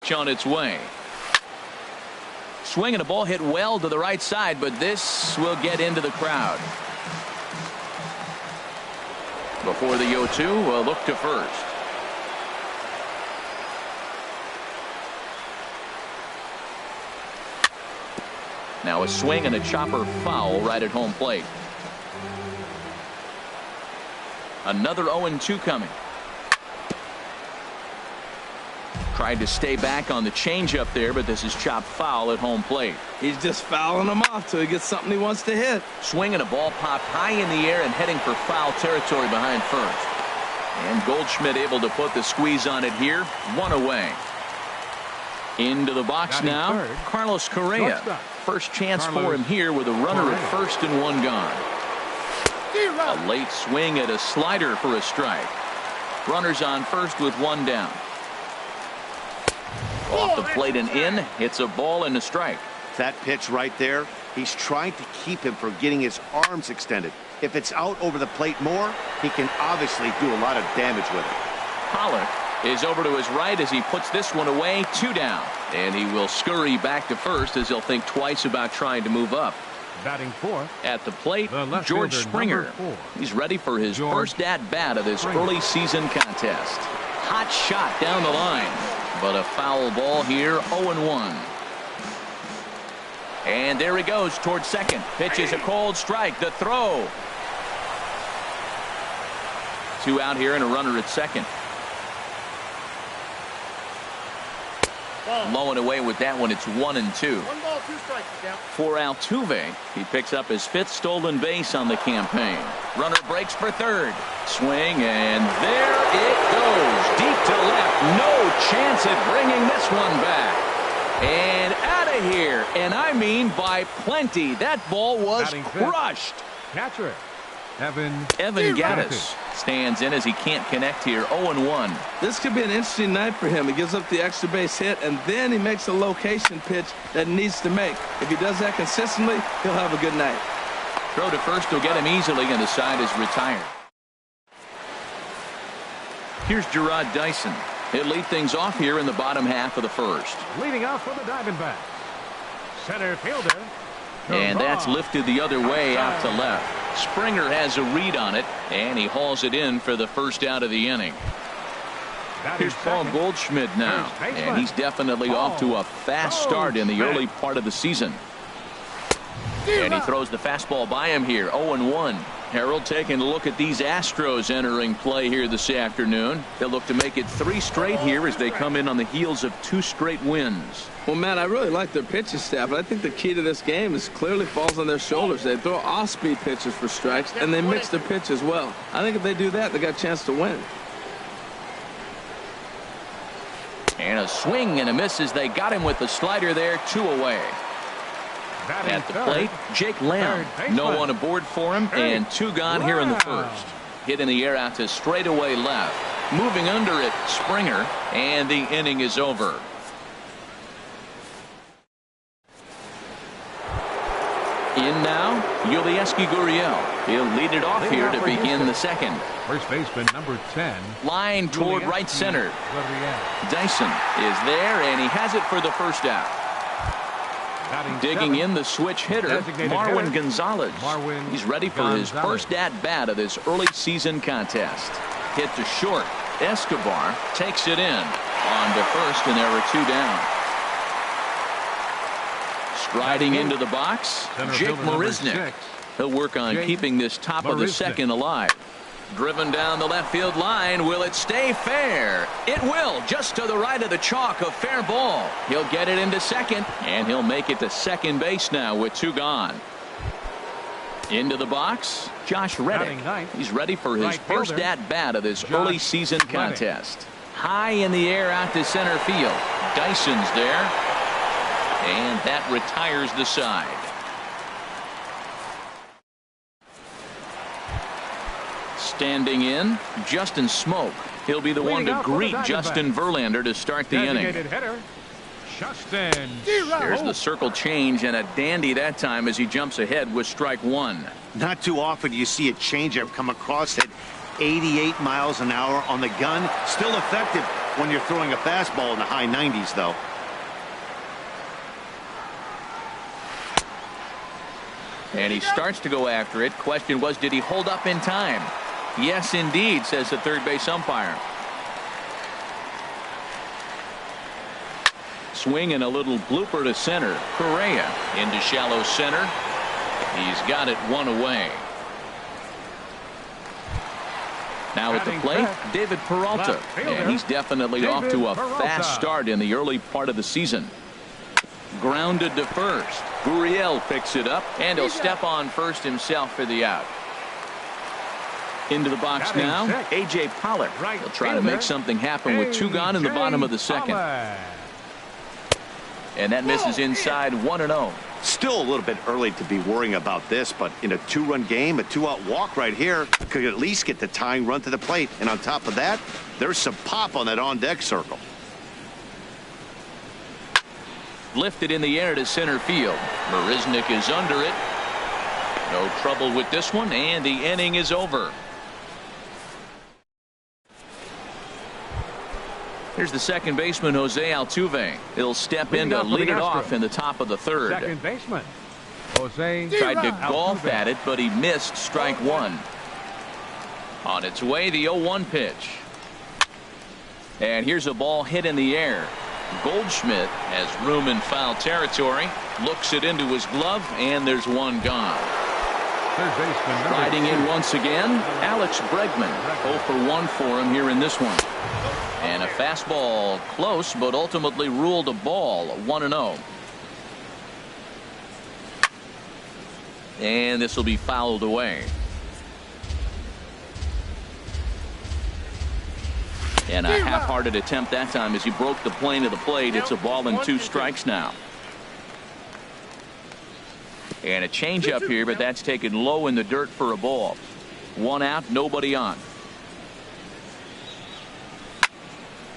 pitch on its way. Swinging a ball hit well to the right side, but this will get into the crowd. Before the 0-2, we'll look to first. Now a swing and a chopper foul right at home plate. Another 0-2 coming. Tried to stay back on the changeup there, but this is chopped foul at home plate. He's just fouling him off till he gets something he wants to hit. Swinging a ball popped high in the air and heading for foul territory behind first. And Goldschmidt able to put the squeeze on it here. One away. Into the box now, third. Carlos Correa. First chance for him here with a runner at first and one gone. A late swing at a slider for a strike. Runners on first with one down. Off the plate and in. It's a ball and a strike. That pitch right there, he's trying to keep him from getting his arms extended. If it's out over the plate more, he can obviously do a lot of damage with it. Pollock is over to his right as he puts this one away. Two down. And he will scurry back to first as he'll think twice about trying to move up. Batting fourth. At the plate, George Springer. He's ready for his first at-bat of this early season contest. Hot shot down the line. But a foul ball here, 0-1. And there he goes towards second. Pitches a cold strike. The throw. Two out here and a runner at second. Low and away with that one. It's 1-2. 1 ball, 2 strikes. For Altuve, he picks up his 5th stolen base on the campaign. Runner breaks for third. Swing, and there it goes. Deep to left. No chance at bringing this one back. And out of here. And I mean by plenty. That ball was crushed. Catcher Evan Gattis stands in as he can't connect here. 0-1. This could be an interesting night for him. He gives up the extra base hit, and then he makes a location pitch that he needs to make. If he does that consistently, he'll have a good night. Throw to first will get him easily, and the side is retired. Here's Gerard Dyson. He'll lead things off here in the bottom half of the first. Leading off for the Diamondbacks, center fielder. And that's lifted the other way out to left. Springer has a read on it, and he hauls it in for the first out of the inning. Here's Paul Goldschmidt now, and he's definitely off to a fast start in the early part of the season. And he throws the fastball by him here, 0-1. Harold taking a look at these Astros entering play here this afternoon. They'll look to make it 3 straight here as they come in on the heels of 2 straight wins. Well, man, I really like their pitching staff, but I think the key to this game is clearly falls on their shoulders. They throw off-speed pitches for strikes, and they mix their pitch as well. I think if they do that, they got a chance to win. And a swing and a miss as they got him with the slider there, 2 away. At the plate, Jake Lamb. No one aboard for him, and 2 gone here in the first. Hit in the air out to straightaway left. Moving under it, Springer, and the inning is over. In now, Yulieski Gurriel. He'll lead it off here to begin the second. First baseman number 10. Line toward right center. Dyson is there, and he has it for the first out. Digging in the switch hitter, Marwin Gonzalez. He's ready for his first at-bat of this early season contest. Hit to short. Escobar takes it in. On to first, and there are 2 down. Striding into the box, Jake Marisnick. He'll work on keeping this top of the second alive. Driven down the left field line. Will it stay fair? It will, just to the right of the chalk, a fair ball. He'll get it into second, and he'll make it to second base now with 2 gone. Into the box, Josh Reddick. He's ready for his first at-bat of this early season contest. High in the air out to center field. Dyson's there, and that retires the side. Standing in, Justin Smoke. He'll be the one to greet Justin Verlander to start the inning. Here's the circle change, and a dandy that time as he jumps ahead with strike 1. Not too often you see a changeup come across at 88 miles an hour on the gun. Still effective. when you're throwing a fastball in the high 90s, though. And he starts to go after it. Question was, did he hold up in time? Yes, indeed, says the third base umpire. Swing and a little blooper to center. Correa into shallow center. He's got it one away. Now at the plate, David Peralta. And he's definitely off to a fast start in the early part of the season. Grounded to first. Gurriel picks it up, and he'll step on first himself for the out. Into the box now, A.J. Pollock. He'll try to make something happen with two gone in the bottom of the second. And that misses inside 1-0. Still a little bit early to be worrying about this, but in a two-run game, a two-out walk right here could at least get the tying run to the plate. And on top of that, there's some pop on that on-deck circle. Lifted in the air to center field. Marisnick is under it. No trouble with this one, and the inning is over. Here's the second baseman, Jose Altuve. He'll step in to lead it off in the top of the third. Second baseman, Jose tried to golf Altuve. at it, but he missed strike one. On its way, the 0-1 pitch. And here's a ball hit in the air. Goldschmidt has room in foul territory. Looks it into his glove, and there's one gone. Third baseman, Riding in once again, Alex Bregman. 0 for 1 for him here in this one. And a fastball close, but ultimately ruled a ball. 1-0. And this will be fouled away. And a half-hearted attempt that time as he broke the plane of the plate. It's a ball and 2 strikes now. And a changeup here, but that's taken low in the dirt for a ball. 1 out, nobody on.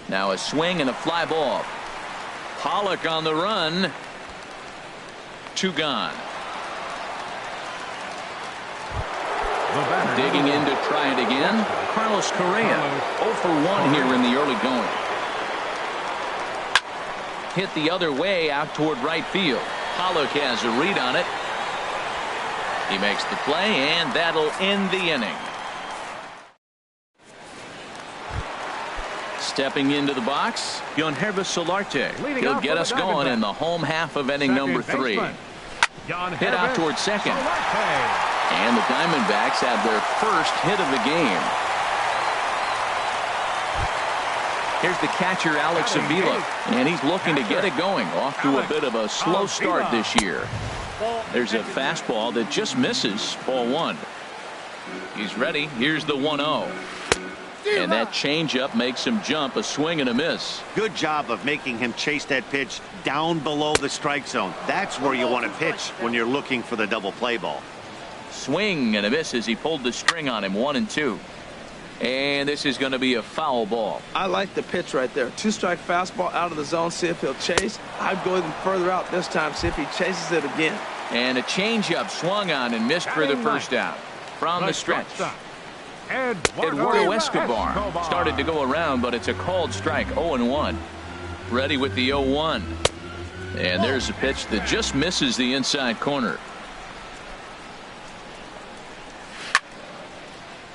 Now a swing and a fly ball. Pollock on the run. 2 gone. Digging in to try it again. Carlos Correa. 0 for 1 here in the early going. Hit the other way out toward right field. Pollock has a read on it. He makes the play, and that'll end the inning. Stepping into the box, Yonhervis Solarte. He'll get us going in the home half of inning number 3. Hit out toward second. And the Diamondbacks have their first hit of the game. Here's the catcher, Alex Avila, and he's looking to get it going. Off to a bit of a slow start this year. There's a fastball that just misses. Ball 1. He's ready. Here's the 1-0. And that changeup makes him jump. A swing and a miss. Good job of making him chase that pitch down below the strike zone. That's where you want to pitch when you're looking for the double play ball. Swing and a miss as he pulled the string on him. 1-2. And this is going to be a foul ball. I like the pitch right there. 2-strike fastball out of the zone. See if he'll chase. I'd go even further out this time. See if he chases it again. And a changeup swung on and missed for the first out. From the stretch, Eduardo Escobar started to go around, but it's a called strike. 0-1. Ready with the 0-1. And there's a pitch that just misses the inside corner.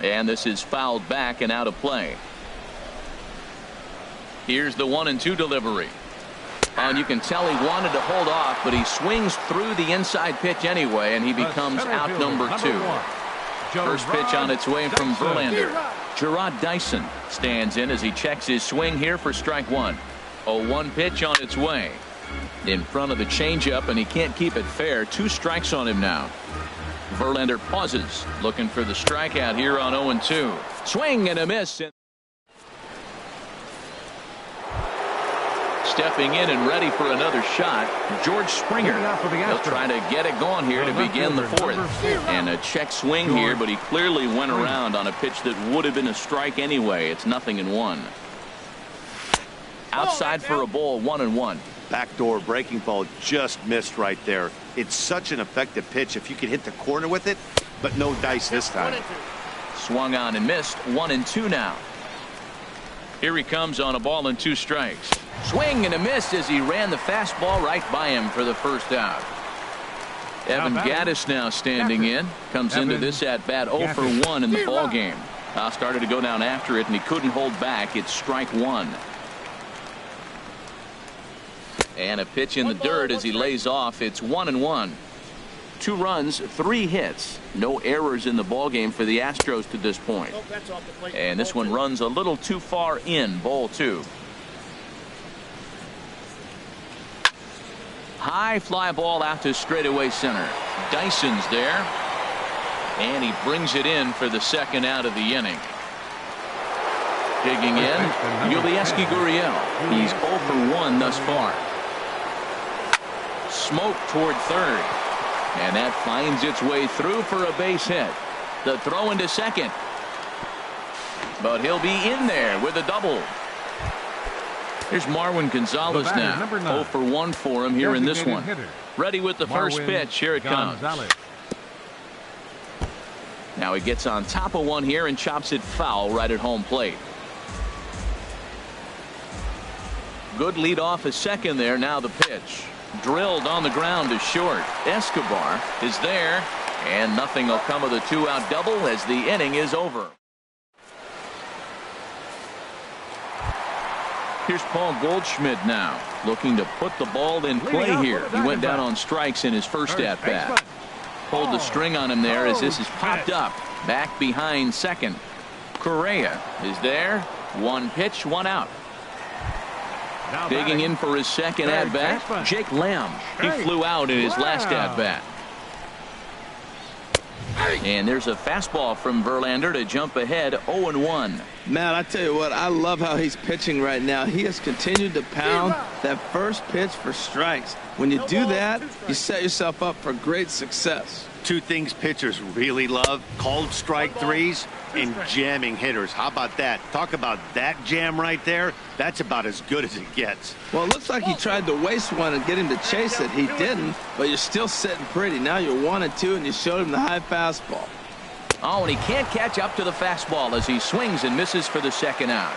And this is fouled back and out of play. Here's the 1-2 delivery. And you can tell he wanted to hold off, but he swings through the inside pitch anyway, and he becomes out number 2. First pitch on its way from Verlander. Gerard Dyson stands in as he checks his swing here for strike 1. 0-1 pitch on its way. In front of the changeup, and he can't keep it fair. 2 strikes on him now. Verlander pauses, looking for the strikeout here on 0-2. Swing and a miss. Stepping in and ready for another shot, George Springer. He'll try to get it going here to begin the 4th. And a check swing here, but he clearly went around on a pitch that would have been a strike anyway. It's 0-1. Outside for a ball, 1-1. Backdoor breaking ball just missed right there. It's such an effective pitch if you can hit the corner with it, but no dice this time. Swung on and missed. 1-2 now. Here he comes on a ball and 2 strikes. Swing and a miss as he ran the fastball right by him for the first out. Evan Gattis now standing in. Comes into this at-bat 0 for 1 in the ball game. Started to go down after it, and he couldn't hold back. It's strike 1. And a pitch in the dirt as he lays off. It's 1-1. 2 runs, 3 hits. No errors in the ball game for the Astros to this point. And this one runs a little too far in. Ball 2. High fly ball out to straightaway center. Dyson's there. And he brings it in for the second out of the inning. Digging in, Yulieski Gurriel. He's 0 for 1 thus far. Smoke toward third. And that finds its way through for a base hit. The throw into second. But he'll be in there with a double. Here's Marwin Gonzalez now. 0 for 1 for him here in this one. Ready with the first pitch. Here it comes. Now he gets on top of one here and chops it foul right at home plate. Good lead off a second there. Now the pitch. Drilled on the ground to short. Escobar is there. And nothing will come of the 2-out double as the inning is over. Here's Paul Goldschmidt now, looking to put the ball in play here. He went down on strikes in his first at-bat. Pulled the string on him there as this is popped up. Back behind second. Correa is there. 1 pitch, 1 out. Digging in for his second at-bat, Jake Lamb. He flew out in his last at-bat. And there's a fastball from Verlander to jump ahead 0-1. Man, I tell you what, I love how he's pitching right now. He has continued to pound that first pitch for strikes. When you do that, you set yourself up for great success. 2 things pitchers really love: called strike threes and jamming hitters. How about that? Talk about that jam right there. That's about as good as it gets. Well, it looks like he tried to waste one and get him to chase it. He didn't, but you're still sitting pretty. Now you're 1-2, and you showed him the high fastball. Oh, and he can't catch up to the fastball as he swings and misses for the second out.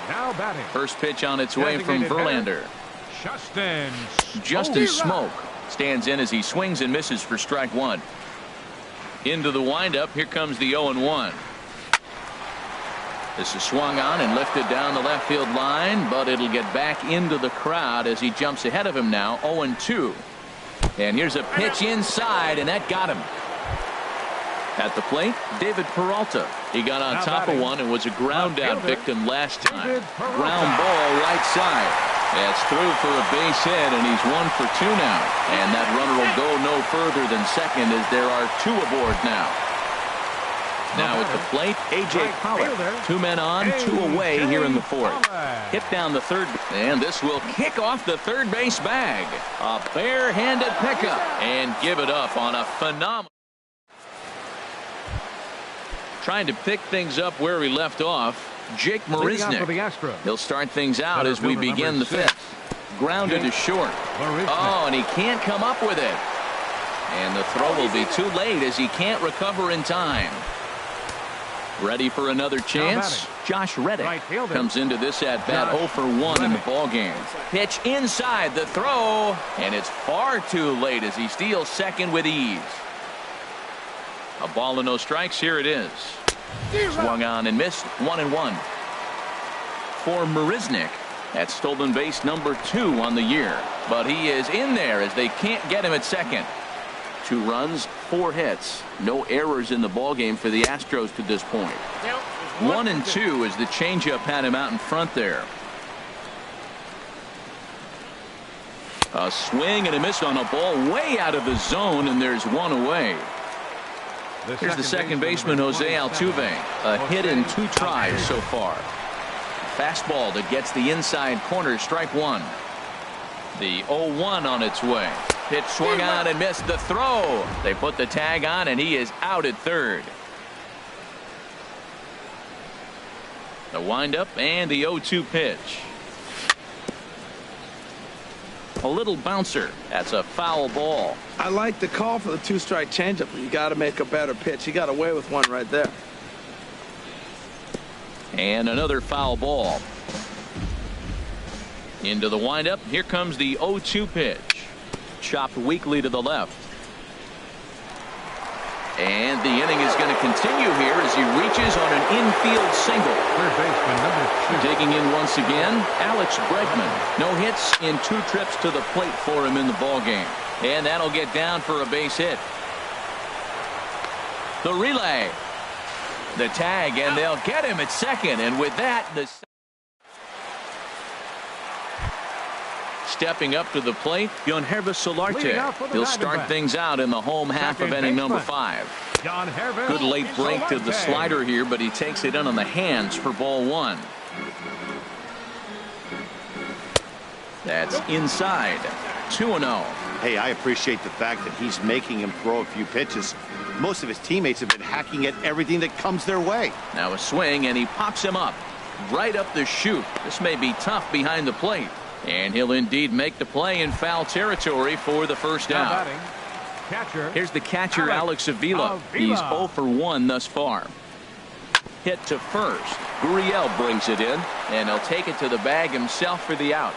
Now batting. First pitch on its way from Verlander. Justin Smoke stands in as he swings and misses for strike 1. Into the windup. Here comes the 0-1. This is swung on and lifted down the left field line, but it'll get back into the crowd as he jumps ahead of him now. 0-2. And here's a pitch inside, and that got him. At the plate, David Peralta. He got on top of one and was a ground out victim last time. Ground ball right side. That's through for a base hit, and he's 1 for 2 now. And that runner will go no further than second as there are 2 aboard now. Now at the plate, A.J. Pollock. 2 men on, 2 away here in the 4th. Hit down the third, and this will kick off the third base bag. A bare-handed pickup, and give it up on a phenomenal. Trying to pick things up where we left off, Jake Marisnick. He'll start things out as we begin the 5th. Grounded to short. Oh, and he can't come up with it. And the throw will be too late as he can't recover in time. Ready for another chance? Josh Reddick comes into this at-bat 0 for 1 in the ballgame. Pitch inside the throw, and it's far too late as he steals second with ease. A ball and no strikes. Here it is. Swung on and missed. 1-1. For Marisnick, that's stolen base number 2 on the year. But he is in there as they can't get him at second. 2 runs, 4 hits. No errors in the ballgame for the Astros to this point. 1-2 as the changeup had him out in front there. A swing and a miss on a ball way out of the zone, and there's 1 away. Here's the second baseman, Jose Altuve. A hit in 2 tries so far. Fastball that gets the inside corner, strike 1. The 0-1 on its way. Pitch swung on and missed the throw. They put the tag on, and he is out at third. The windup and the 0-2 pitch. A little bouncer. That's a foul ball. I like the call for the 2-strike changeup, but you got to make a better pitch. He got away with one right there. And another foul ball. Into the windup. Here comes the 0-2 pitch. Chopped weakly to the left. And the inning is going to continue here as he reaches on an infield single. Third baseman number 2. Digging in once again, Alex Bregman. No hits in 2 trips to the plate for him in the ballgame. And that'll get down for a base hit. The relay. The tag, and they'll get him at second. And with that, the stepping up to the plate, Yonhervis Solarte. He'll start things out in the home half of inning number 5. Good late break to the slider here, but he takes it in on the hands for ball 1. That's inside. 2-0. Hey, I appreciate the fact that he's making him throw a few pitches. Most of his teammates have been hacking at everything that comes their way. Now a swing, and he pops him up. Right up the chute. This may be tough behind the plate. And he'll indeed make the play in foul territory for the first out. Here's the catcher, Alex Avila. He's 0 for 1 thus far. Hit to first. Gurriel brings it in, and he'll take it to the bag himself for the out.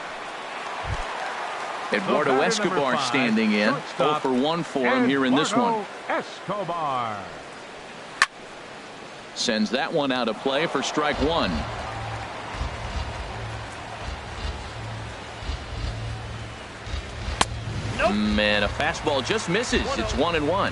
Eduardo Escobar standing in. 0 for 1 for him here in this one. Escobar sends that one out of play for strike 1. And a fastball just misses. It's 1-1.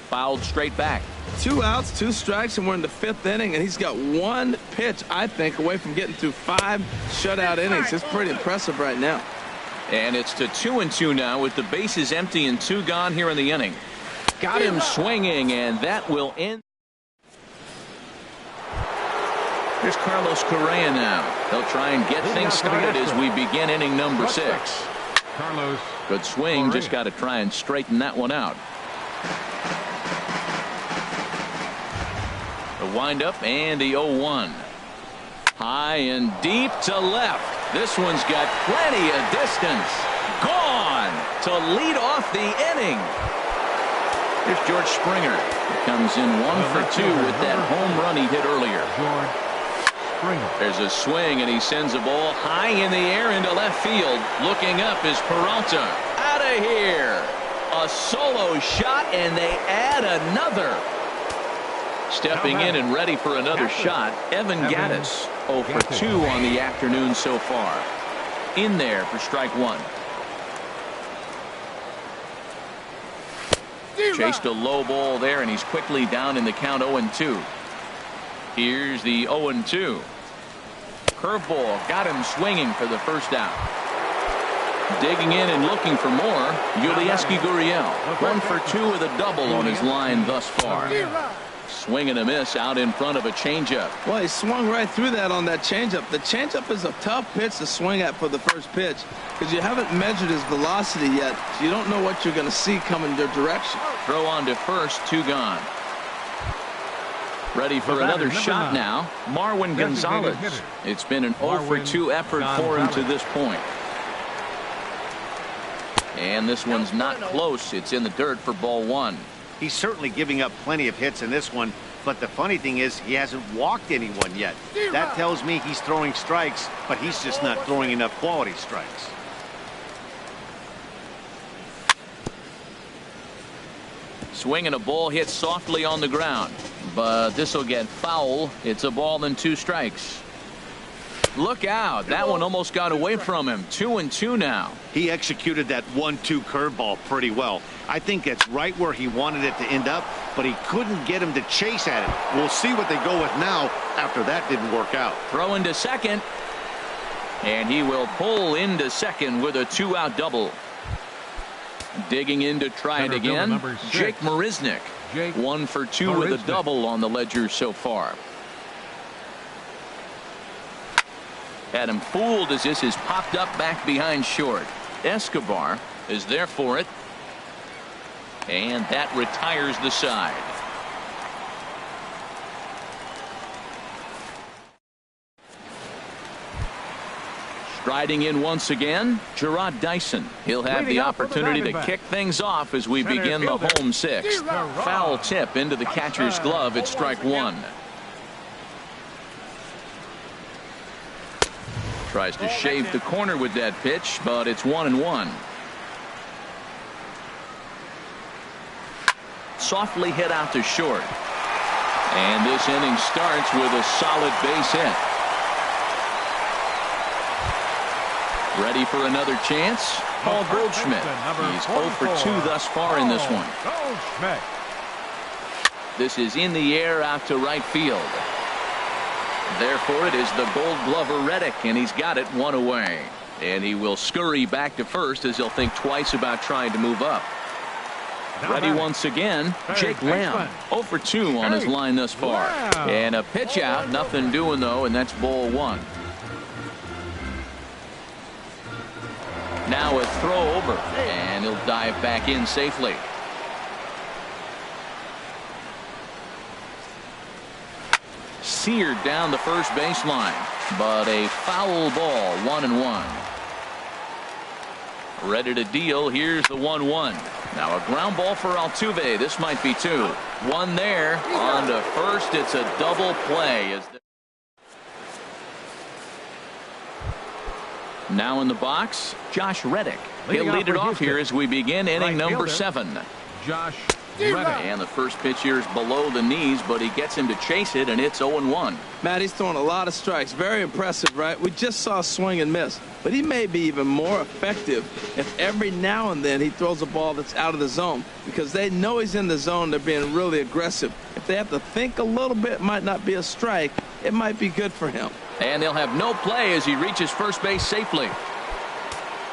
Fouled straight back. 2 outs, 2 strikes, and we're in the 5th inning, and he's got 1 pitch, I think, away from getting through 5 shutout innings. It's pretty impressive right now. And it's to 2-2 now with the bases empty and 2 gone here in the inning. Got him swinging, and that will end. Here's Carlos Correa now. He'll try and get things started as we begin inning number 6. Carlos. Good swing. Just got to try and straighten that one out. The windup and the 0-1. High and deep to left. This one's got plenty of distance. Gone to lead off the inning. Here's George Springer. He comes in 1 for 2 with that home run he hit earlier. There's a swing, and he sends a ball high in the air into left field. Looking up is Peralta. Out of here. A solo shot, and they add another. Stepping in and ready for another shot, Evan Gattis. 0 for 2 on the afternoon so far. In there for strike 1. Chased a low ball there, and he's quickly down in the count 0-2. Here's the 0-2. Curveball got him swinging for the first out. Digging in and looking for more, Yulieski Gurriel. 1 for 2 with a double on his line thus far. Swing and a miss out in front of a changeup. Well, he swung right through that on that changeup. The changeup is a tough pitch to swing at for the first pitch because you haven't measured his velocity yet. So you don't know what you're going to see coming your direction. Throw on to first, 2 gone. Ready for another shot now, Marwin Gonzalez. It's been an 0 for 2 effort for him to this point. And this one's not close. It's in the dirt for ball 1. He's certainly giving up plenty of hits in this one, but the funny thing is he hasn't walked anyone yet. That tells me he's throwing strikes, but he's just not throwing enough quality strikes. Swing and a ball hit softly on the ground, but this will get foul. It's a ball and 2 strikes. Look out. That one almost got away from him. 2-2 now. He executed that 1-2 curveball pretty well. I think that's right where he wanted it to end up, but he couldn't get him to chase at it. We'll see what they go with now after that didn't work out. Throw into second, and he will pull into second with a 2-out double. Digging in to try it again, Jake Marisnick. 1 for 2 with a double on the ledger so far. Had him fooled as this is popped up back behind short. Escobar is there for it. And that retires the side. Striding in once again, Gerard Dyson. He'll have the opportunity to kick things off as we begin the home sixth. Foul tip into the catcher's glove. It's strike one. Tries to shave the corner with that pitch, but it's 1-1. Softly hit out to short. And this inning starts with a solid base hit. Ready for another chance? Paul Goldschmidt. He's 0 for 2 thus far in this one. This is in the air out to right field. Therefore, it is the Gold Glover Reddick, and he's got it one away. And he will scurry back to first as he'll think twice about trying to move up. Ready once again, Jake Lamb. 0 for 2 on his line thus far. And a pitch out, nothing doing though, and that's ball one. Now a throw over, and he'll dive back in safely. Seared down the first baseline, but a foul ball, 1-1. Ready to deal. Here's the 1-1. Now a ground ball for Altuve. This might be two. One there on to first. It's a double play. Now in the box, Josh Reddick. He'll lead it off here as we begin inning number 7. Josh Reddick. And the first pitch here is below the knees, but he gets him to chase it, and it's 0-1. Matt, he's throwing a lot of strikes. Very impressive, right? We just saw swing and miss. But he may be even more effective if every now and then he throws a ball that's out of the zone, because they know he's in the zone. They're being really aggressive. If they have to think a little bit, it might not be a strike. It might be good for him. And they'll have no play as he reaches first base safely.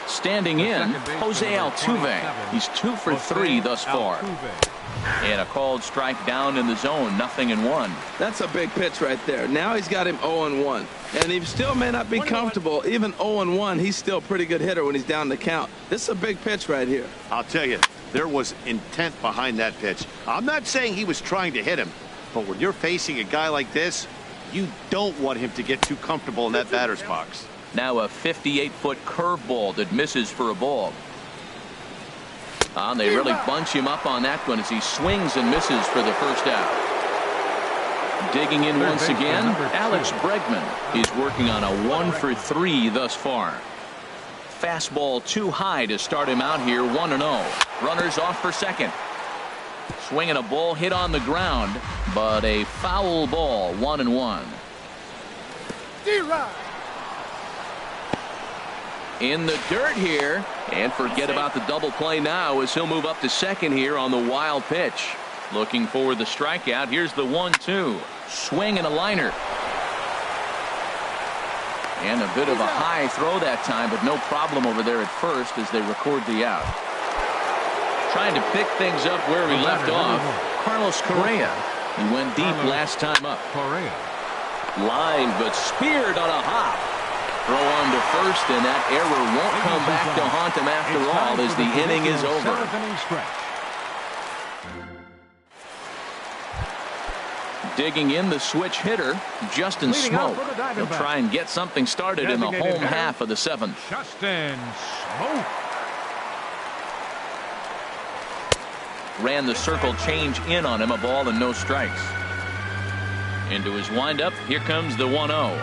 Standing in, Jose Altuve. He's 2 for 3 thus far. And a called strike down in the zone, 0-1. That's a big pitch right there. Now he's got him 0-1. And he still may not be comfortable. Even 0-1, he's still a pretty good hitter when he's down the count. This is a big pitch right here. I'll tell you, there was intent behind that pitch. I'm not saying he was trying to hit him, but when you're facing a guy like this, you don't want him to get too comfortable in that batter's box. Now a 58-foot curveball that misses for a ball. They really bunch him up on that one as he swings and misses for the first out. Digging in once again, Alex Bregman. He's working on a 1 for 3 thus far. Fastball too high to start him out here, 1-0. Runners off for second. Swinging a ball hit on the ground, but a foul ball, 1-1. In the dirt here, and forget about the double play now as he'll move up to second here on the wild pitch. Looking for the strikeout. Here's the 1-2. Swing and a liner. And a bit of a high throw that time, but no problem over there at first as they record the out. Trying to pick things up where we left off, Carlos Correa. He went deep last time up. Line, but speared on a hop. Throw on to first, and that error won't come back to haunt him after all as the inning is over. Digging in the switch hitter, Justin Smoke. He'll try and get something started in the home half of the 7th. Justin Smoke. Ran the circle change in on him, a ball and no strikes. Into his windup, here comes the 1-0.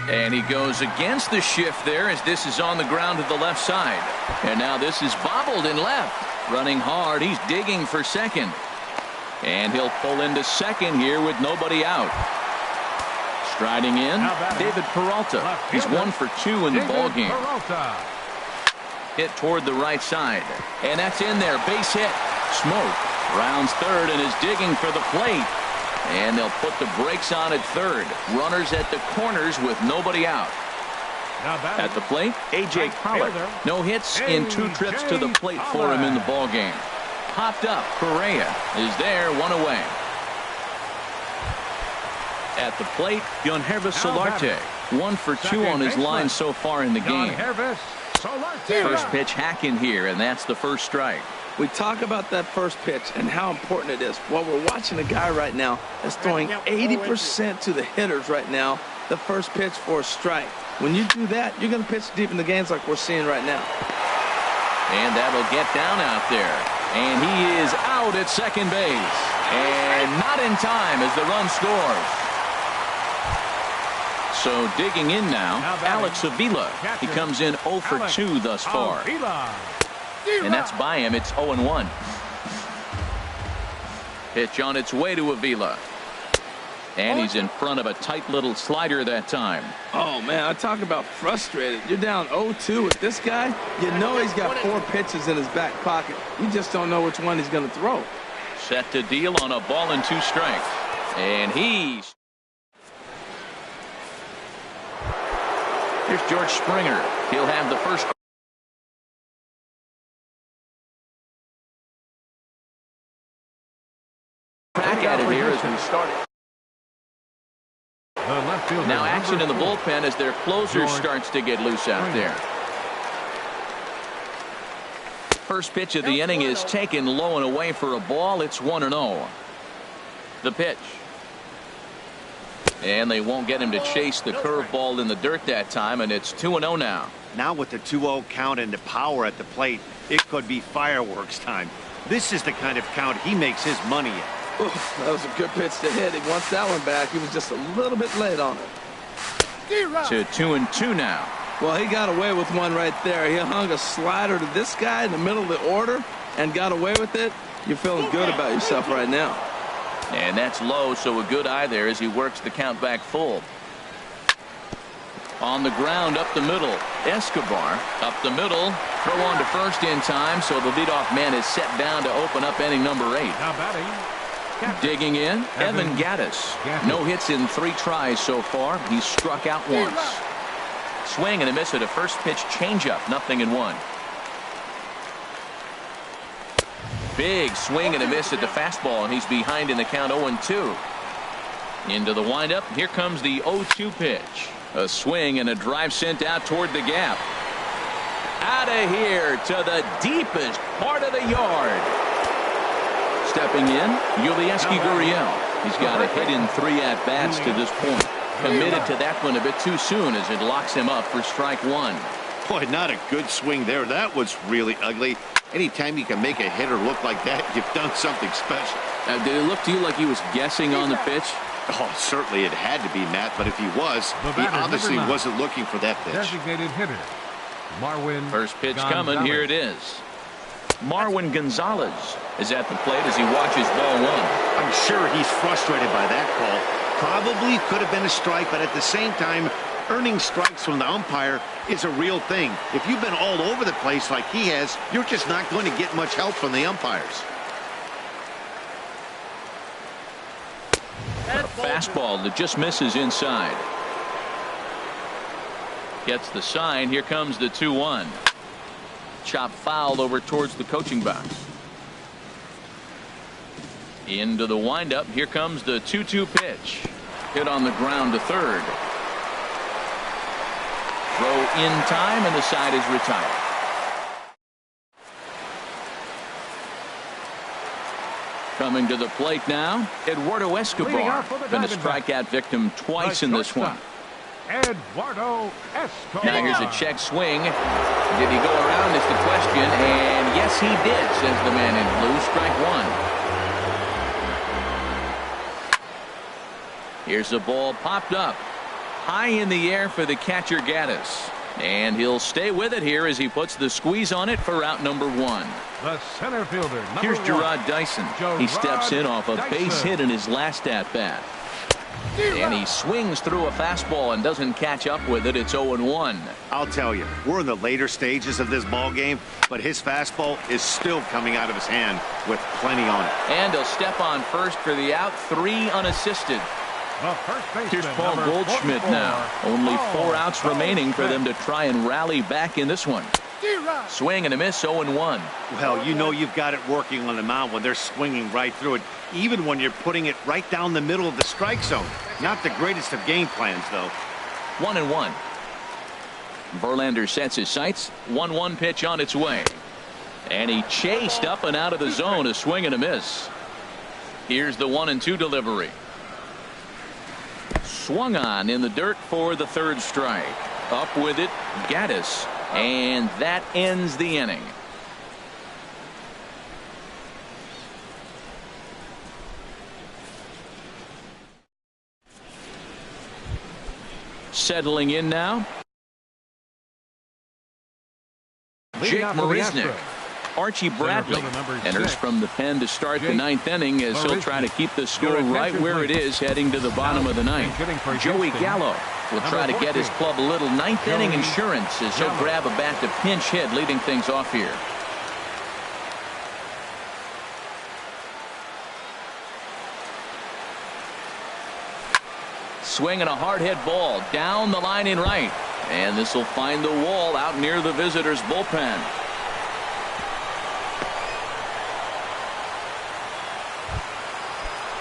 And he goes against the shift there as this is on the ground to the left side. And now this is bobbled in left. Running hard, he's digging for second. And he'll pull into second here with nobody out. Striding in, David Peralta. He's 1 for 2 in the ballgame. Hit toward the right side. And that's in there, base hit. Smoke rounds third and is digging for the plate. And they'll put the brakes on at third. Runners at the corners with nobody out. At the plate, A.J. Pollock. No hits in 2 trips to the plate for him in the ballgame. Popped up, Correa is there, 1 away. At the plate, Yangervis Solarte. 1 for 2 on his line so far in the game. First pitch hack in here, and that's the first strike. We talk about that first pitch and how important it is. Well, we're watching a guy right now that's throwing 80% to the hitters right now, the first pitch for a strike. When you do that, you're going to pitch deep in the games like we're seeing right now. And that'll get down out there. And he is out at second base. And not in time as the run scores. So digging in now, Alex Avila. He comes in 0 for 2 thus far. And that's by him. It's 0-1. Pitch on its way to Avila. And he's in front of a tight little slider that time. Oh, man, I talk about frustrated. You're down 0-2 with this guy. You know he's got 4 pitches in his back pocket. You just don't know which one he's going to throw. Set to deal on a ball and 2 strikes. And he's... Here's George Springer. He'll have the first... Back at it here as we start. Now action in the bullpen as their closer starts to get loose out there. First pitch of the inning is taken low and away for a ball. It's 1-0. The pitch. And they won't get him to chase the curveball in the dirt that time, and it's 2-0 now. Now with the 2-0 count and the power at the plate, it could be fireworks time. This is the kind of count he makes his money in. Oof, that was a good pitch to hit. He wants that one back. He was just a little bit late on it. To 2-2 now. Well, he got away with one right there. He hung a slider to this guy in the middle of the order and got away with it. You're feeling good about yourself right now. And that's low, so a good eye there as he works the count back full. On the ground up the middle. Escobar up the middle. Throw on to first in time, so the leadoff man is set down to open up inning number 8. Now batting. Digging in, Evan Gattis. No hits in 3 tries so far. He's struck out once. Swing and a miss at a first pitch changeup. 0-1. Big swing and a miss at the fastball, and he's behind in the count 0-2. Into the windup. Here comes the 0-2 pitch. A swing and a drive sent out toward the gap. Out of here to the deepest part of the yard. Stepping in, Yulieski Gurriel. He's got a hit in 3 at-bats to this point. Committed to that one a bit too soon as it locks him up for strike 1. Boy, not a good swing there. That was really ugly. Anytime you can make a hitter look like that, you've done something special. Did it look to you like he was guessing on the pitch? Oh, certainly it had to be, Matt, but if he was, he obviously wasn't looking for that pitch. Designated hitter, Marwin. First pitch Gonzalez. coming. Here it is. Marwin Gonzalez is at the plate as he watches ball 1. I'm sure he's frustrated by that call. Probably could have been a strike, but at the same time, earning strikes from the umpire is a real thing. If you've been all over the place like he has, you're just not going to get much help from the umpires. A fastball that just misses inside. Gets the sign. Here comes the 2-1. Chop foul over towards the coaching box. Into the windup. Here comes the 2-2 pitch. Hit on the ground to third. Throw in time, and the side is retired. Coming to the plate now, Eduardo Escobar. Been a strikeout victim twice in this one. Eduardo Escobar. Now here's a check swing. Did he go around is the question, and yes he did, says the man in blue. Strike 1. Here's the ball popped up high in the air for the catcher Gattis, and he'll stay with it here as he puts the squeeze on it for out number 1. The center fielder. Here's Gerard Dyson. He steps in off a base hit in his last at bat. And he swings through a fastball and doesn't catch up with it. It's 0-1. I'll tell you, we're in the later stages of this ball game, but his fastball is still coming out of his hand with plenty on it. And he'll step on first for the out. 3 unassisted. Here's Paul Goldschmidt now. Only 4 outs remaining for them to try and rally back in this one. Swing and a miss. 0-1. Well, you know you've got it working on the mound when they're swinging right through it, even when you're putting it right down the middle of the strike zone. Not the greatest of game plans, though. 1-1. Verlander sets his sights. 1-1 pitch on its way. And he chased up and out of the zone. A swing and a miss. Here's the 1-2 delivery. swung on in the dirt for the third strike. Up with it, Gaddis, and that ends the inning. Settling in now, Jake Marisnick. Archie Bradley enters from the pen to start the ninth inning as he'll try to keep the score right where it is heading to the bottom of the ninth. Joey Gallo will try to get his club a little ninth inning insurance as he'll grab a bat to pinch hit, leading things off here. Swinging a hard hit ball down the line in right, and this will find the wall out near the visitors' bullpen.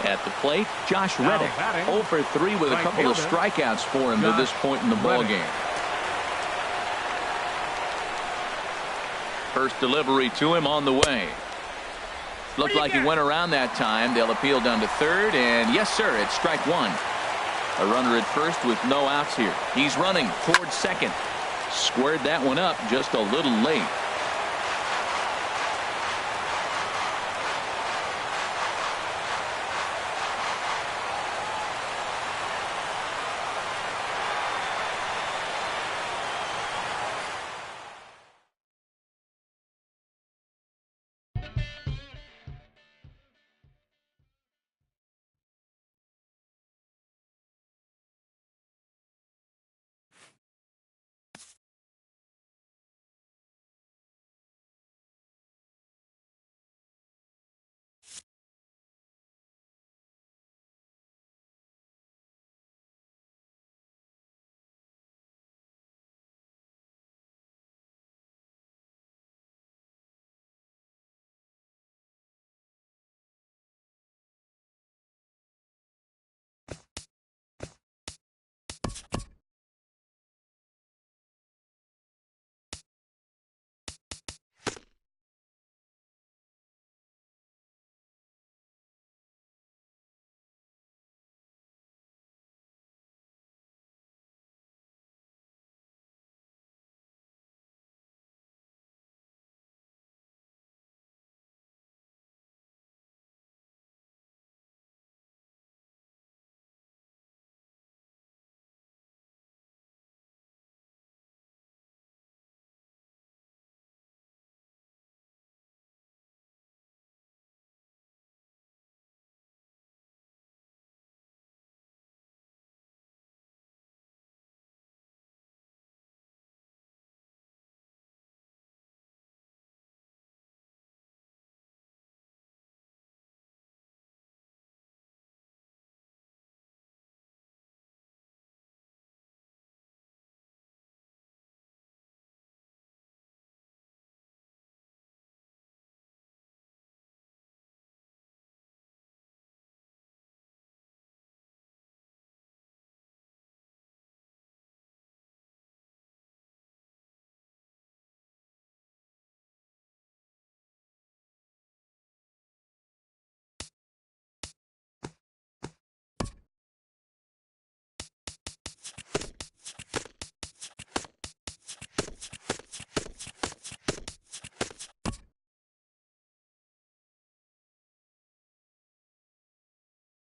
At the plate, Josh Reddick, 0 for 3 with a couple of strikeouts for him to this point in the ballgame. First delivery to him on the way. Looked like he went around that time. They'll appeal down to third, and yes, sir, it's strike one. A runner at first with no outs here. He's running towards second. Squared that one up just a little late.